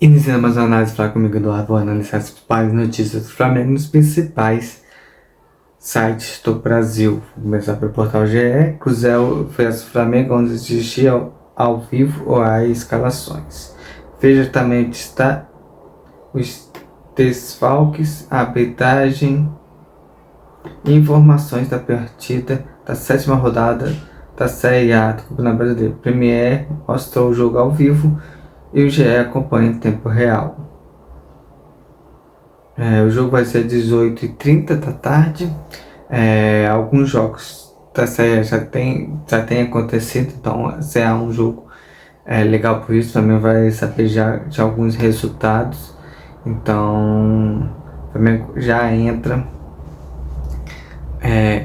Iniciando mais uma análise, falar comigo Eduardo, vou analisar as principais notícias do Flamengo nos principais sites do Brasil. Vou começar pelo portal GE. Cruzeiro vs Flamengo, onde existia ao vivo ou as escalações. Veja também está os desfalques, a arbitragem e informações da partida da sétima rodada da Série A do Campeonato Brasileiro. Premier mostrou o jogo ao vivo e o GE acompanha em tempo real. O jogo vai ser às 18h30 da tarde. Alguns jogos da série já tem acontecido, então será um jogo legal por isso. Também vai saber já de alguns resultados, então também já entra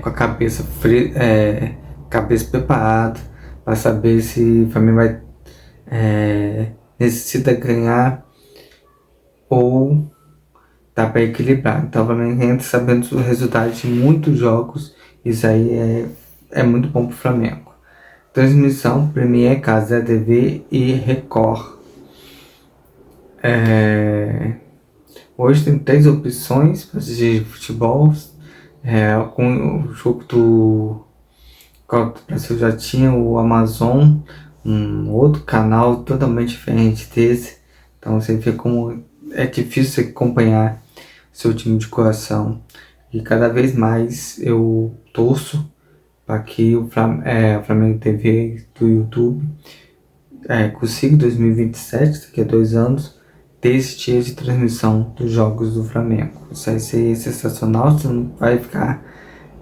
com a cabeça preparada para saber se o Flamengo vai necessita ganhar ou dá para equilibrar. Então o Flamengo entra sabendo os resultados de muitos jogos. Isso aí é muito bom para o Flamengo. Transmissão Premier, Cazé TV e Record. Hoje tem 3 opções para assistir futebol. Com o jogo do Copa do Brasil já tinha o Amazon, um outro canal totalmente diferente desse. Então você vê como é difícil você acompanhar seu time de coração. E cada vez mais eu torço para que o Flamengo TV do YouTube consiga em 2027, daqui a 2 anos, ter esse dia de transmissão dos jogos do Flamengo. Isso vai ser sensacional. Você não vai ficar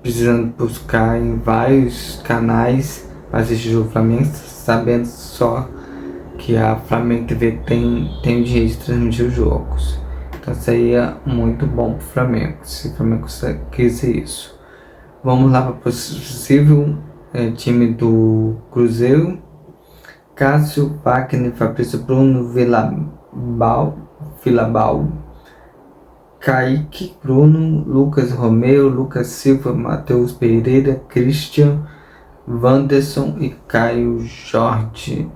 precisando buscar em vários canais para assistir o jogo do Flamengo, sabendo só que a Flamengo TV tem o direito de transmitir os jogos. Então seria muito bom para o Flamengo, se o Flamengo conseguisse isso. Vamos lá para o possível time do Cruzeiro. Cássio, Wagner, Fabrício Bruno, Vilabal, Kaique, Bruno, Lucas Romeu, Lucas Silva, Matheus Pereira, Christian, Wanderson e Caio Jorge.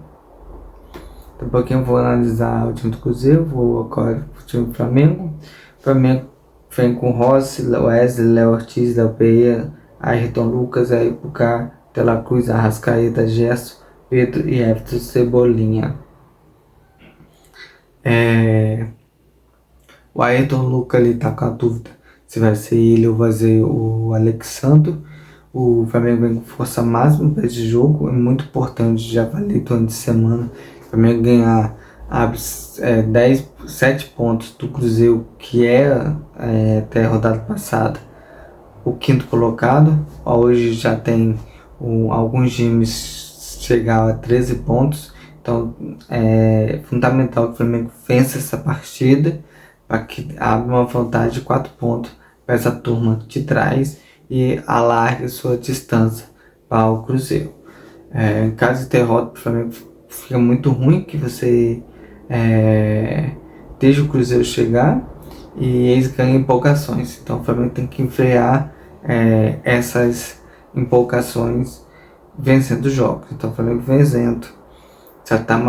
Daqui a pouquinho eu vou analisar o time do Cruzeiro, vou agora pro time do Flamengo. O Flamengo vem com Rossi, Wesley, Léo Ortiz, Léo Pereira, Ayrton Lucas, Aipuca, De La Cruz, Arrascaeta, Gerson, Pedro e Everton Cebolinha. O Ayrton Lucas ali tá com a dúvida se vai ser ele ou vai ser o Alexandre. O Flamengo vem com força máxima para esse jogo, é muito importante, já falei durante a semana. O Flamengo ganhar 7 pontos do Cruzeiro, que era até a rodada passada o 5º colocado. Hoje já tem alguns times chegar a 13 pontos, então é fundamental que o Flamengo vença essa partida para que abra uma vantagem de 4 pontos para essa turma de trás e alargue sua distância para o Cruzeiro. Em caso de derrota, o Flamengo fica muito ruim que você deixa o Cruzeiro chegar e eles ganham empolgações. Então o Flamengo tem que enfrentar essas empolgações vencendo jogos. Então o Flamengo vencendo já está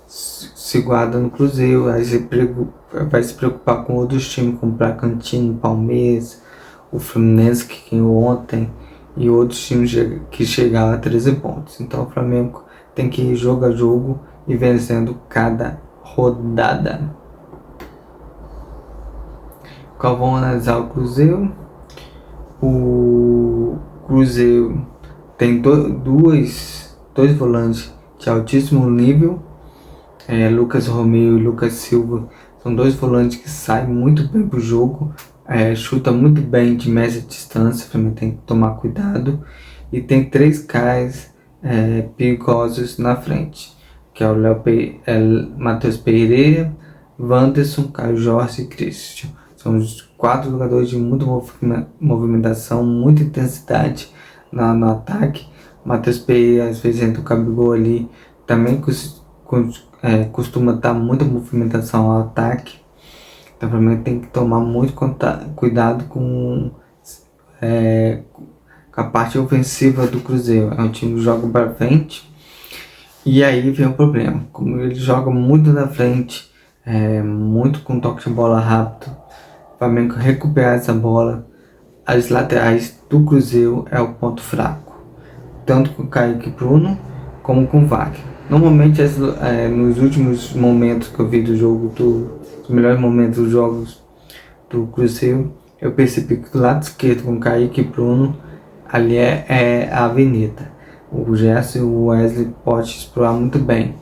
se guarda no Cruzeiro, aí vai se preocupar com outros times como o Bragantino, Palmeiras, o Fluminense que ganhou ontem e outros times que chegaram a 13 pontos. Então o Flamengo tem que ir jogo a jogo e vencendo cada rodada. Qual vamos analisar o Cruzeiro? O Cruzeiro tem dois volantes de altíssimo nível. Lucas Romeu e Lucas Silva são 2 volantes que saem muito bem pro jogo, chuta muito bem de média distância, também tem que tomar cuidado. E tem 3 caras perigosos na frente, que é o Matheus Pereira, Wanderson, Caio Jorge e Christian. São os 4 jogadores de muita movimentação, muita intensidade no ataque. Matheus Pereira às vezes entra o Gabigol ali, também costuma dar muita movimentação ao ataque. Então o Flamengo tem que tomar muito cuidado com a parte ofensiva do Cruzeiro. É um time que joga para frente E aí vem o problema, como ele joga muito na frente, muito com toque de bola rápido, o Flamengo recuperar essa bola, as laterais do Cruzeiro é o ponto fraco, tanto com o Kaique Bruno como com o Wagner. Normalmente, nos últimos momentos que eu vi do jogo, dos melhores momentos dos jogos do Cruzeiro, eu percebi que do lado esquerdo com o Kaique Bruno, ali é a avenida. O Gerson e o Wesley podem explorar muito bem.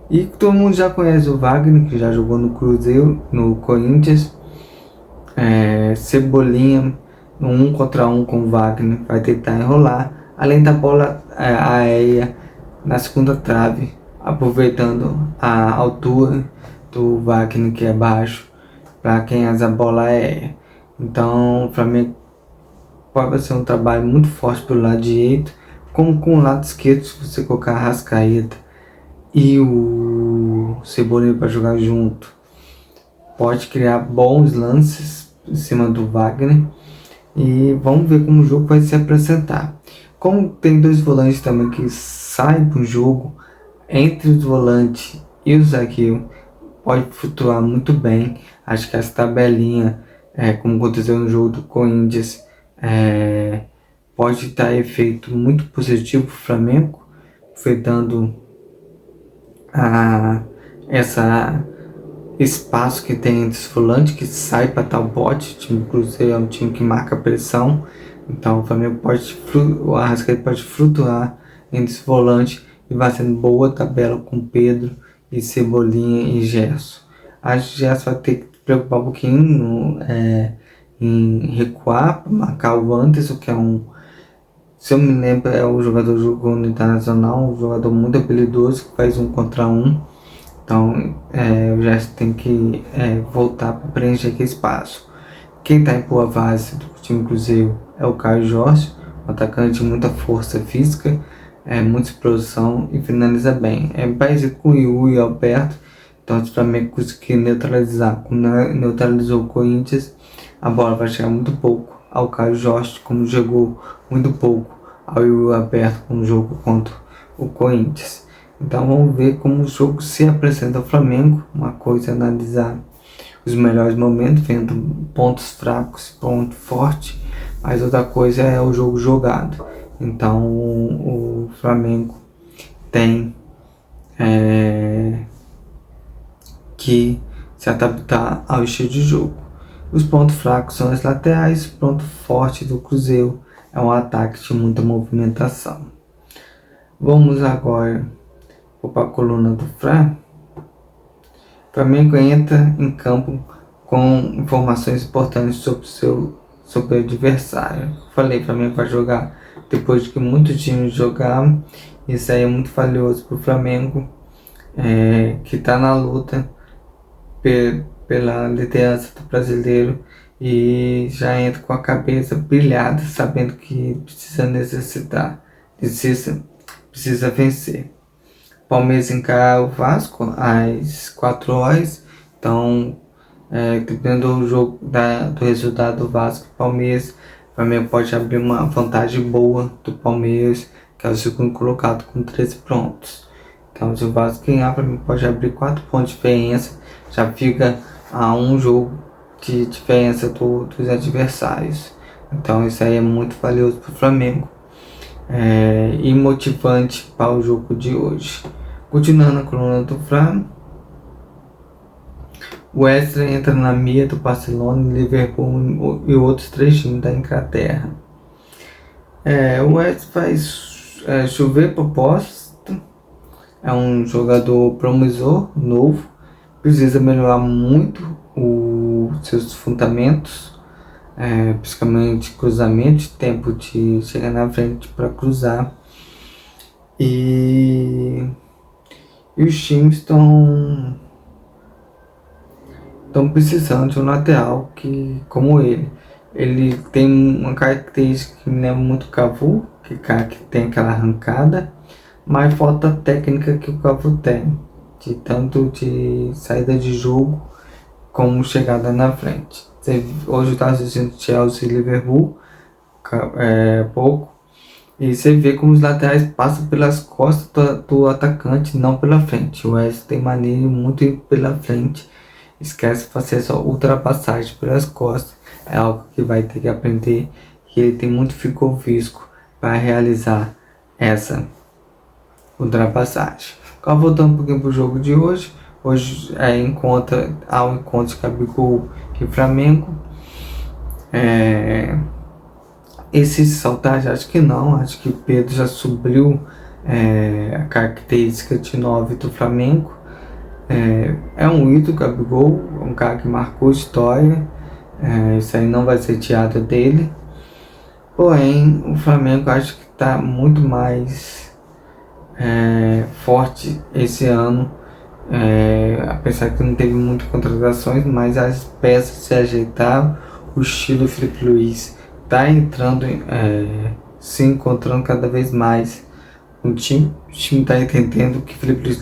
E todo mundo já conhece o Wagner, que já jogou no Cruzeiro, no Corinthians. Cebolinha, no 1 contra 1 com o Wagner, vai tentar enrolar. Além da bola aérea na segunda trave, aproveitando a altura do Wagner, que é baixo, para quem asa a bola aérea. Então, o Flamengo pode ser um trabalho muito forte pelo lado direito, como com o lado esquerdo, se você colocar a Arrascaeta e o Cebolinha para jogar junto, pode criar bons lances em cima do Wagner. E vamos ver como o jogo vai se apresentar. Como tem dois volantes também que saem pro jogo, entre os volantes e o zagueiro, pode flutuar muito bem. Acho que essa tabelinha, como aconteceu no jogo do Corinthians, pode dar efeito muito positivo para o Flamengo, afetando essa espaço que tem entre os volantes, que sai para tal bote. O time do Cruzeiro é um time que marca pressão, então o Flamengo o Arrascaeta pode flutuar entre os volantes e vai sendo boa tabela com Pedro e Cebolinha e Gerson. Acho que Gerson vai ter que se preocupar um pouquinho em recuar para marcar o Anderson, que é se eu me lembro, é o jogador jogou no Internacional, um jogador muito habilidoso que faz 1 contra 1. Então, o Gerson tem que voltar para preencher aquele espaço. Quem está em boa fase do time Cruzeiro é o Caio Jorge, um atacante de muita força física, muita explosão e finaliza bem. É parecido com o Yuri e o Alberto, então se o Flamengo conseguir neutralizar, como neutralizou o Corinthians, a bola vai chegar muito pouco ao Caio Jorge, como jogou muito pouco ao Yuri Alberto no jogo contra o Corinthians. Então vamos ver como o jogo se apresenta ao Flamengo. Uma coisa é analisar os melhores momentos, vendo pontos fracos, ponto forte, mas outra coisa é o jogo jogado. Então o Flamengo tem que se adaptar ao estilo de jogo. Os pontos fracos são as laterais, o ponto forte do Cruzeiro é um ataque de muita movimentação. Vamos agora para a coluna do Fla. O Flamengo entra em campo com informações importantes sobre o adversário. Falei, o Flamengo vai jogar depois de que muitos times jogaram. Isso aí é muito valioso para o Flamengo, que está na luta pela liderança do brasileiro e já entra com a cabeça brilhada, sabendo que precisa vencer. Palmeiras encara o Vasco às 4 horas, então dependendo do jogo do resultado do Vasco e Palmeiras, o Flamengo pode abrir uma vantagem boa do Palmeiras, que é o segundo colocado com 13 pontos. Então se o Vasco ganhar, o Flamengo pode abrir 4 pontos de diferença, já fica a um jogo de diferença dos adversários. Então isso aí é muito valioso para o Flamengo e motivante para o jogo de hoje. Continuando a coluna do Flamengo, o Wesley entra na mira do Barcelona, Liverpool e outros 3 times da Inglaterra. O Wesley faz chover proposta, é um jogador promissor, novo, precisa melhorar muito os seus fundamentos, principalmente cruzamento, tempo de chegar na frente para cruzar. E os times estão precisando de um lateral como ele. Ele tem uma característica que me lembra muito o Cafu, que tem aquela arrancada, mas falta a técnica que o Cafu tem, tanto de saída de jogo como chegada na frente. Hoje eu estava assistindo Chelsea e Liverpool pouco, E você vê como os laterais passam pelas costas do atacante, não pela frente. O Wesley tem mania de muito ir pela frente. Esquece de fazer essa ultrapassagem pelas costas. É algo que vai ter que aprender. Que ele tem muito fisco para realizar essa ultrapassagem. Agora voltando um pouquinho para o jogo de hoje. Hoje há um encontro de Gabigol e Flamengo. Esse saltar, acho que não. Acho que o Pedro já subiu a característica de 9 do Flamengo. É um ídolo, Gabigol, um cara que marcou história. Isso aí não vai ser tirado dele. Porém, o Flamengo acho que está muito mais forte esse ano. Apesar que não teve muitas contratações, mas as peças se ajeitaram. O estilo Felipe Luiz está entrando, se encontrando cada vez mais. O time está entendendo o que Felipe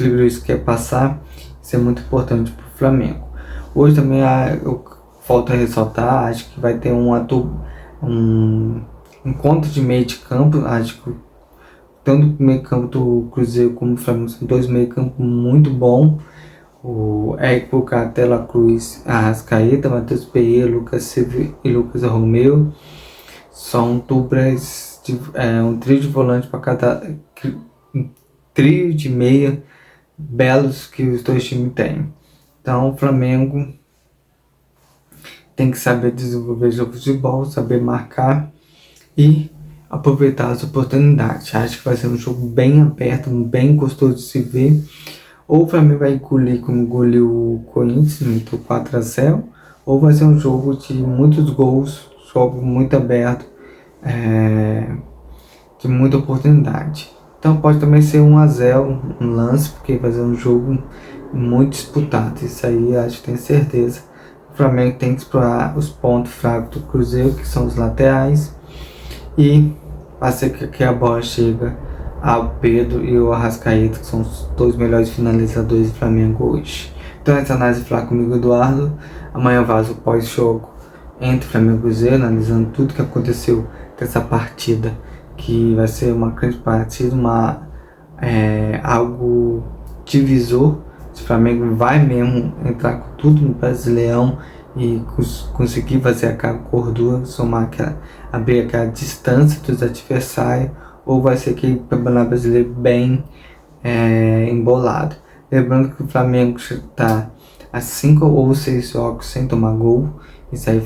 Luiz quer passar. Isso é muito importante para o Flamengo. Hoje também eu falta ressaltar, acho que vai ter um encontro de meio de campo. Acho que tanto o meio campo do Cruzeiro como do Flamengo são dois meio campo muito bons. O Érico Catela Cruz, Arrascaeta, Matheus Pereira, Lucas Silva e Lucas Romeu são duplas, um trio de volante para cada, um trio de meia belos que os dois times têm. Então o Flamengo tem que saber desenvolver jogo de bola, saber marcar e aproveitar as oportunidades. Acho que vai ser um jogo bem aberto, bem gostoso de se ver. Ou o Flamengo vai engolir como engoliu o Corinthians, meteu 4-0, ou vai ser um jogo de muitos gols, jogo muito aberto, de muita oportunidade. Então pode também ser 1-0, um lance, porque vai ser um jogo muito disputado. Isso aí acho que tenho certeza. O Flamengo tem que explorar os pontos fracos do Cruzeiro, que são os laterais, e fazer que a bola chega ao Pedro e o Arrascaeta, que são os dois melhores finalizadores do Flamengo hoje. Então essa análise falar comigo, Eduardo. Amanhã vaza o pós-jogo entre Flamengo e Cruzeiro, analisando tudo que aconteceu dessa partida, que vai ser uma grande partida, algo divisor. Se o Flamengo vai mesmo entrar com tudo no Brasileirão e conseguir fazer aquela gordura, abrir aquela distância dos adversários, ou vai ser aquele campeonato brasileiro bem embolado. Lembrando que o Flamengo está a 5 ou 6 jogos sem tomar gol. Isso aí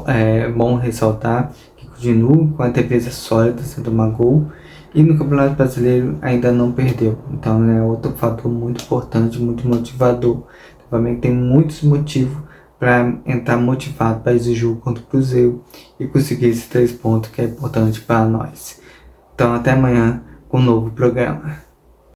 é bom ressaltar que continua com a defesa sólida sem tomar gol. E no Campeonato Brasileiro ainda não perdeu. Então é outro fator muito importante, muito motivador. O Flamengo tem muitos motivos para entrar motivado para esse jogo contra o Cruzeiro e conseguir esses 3 pontos que é importante para nós. Então até amanhã com um novo programa.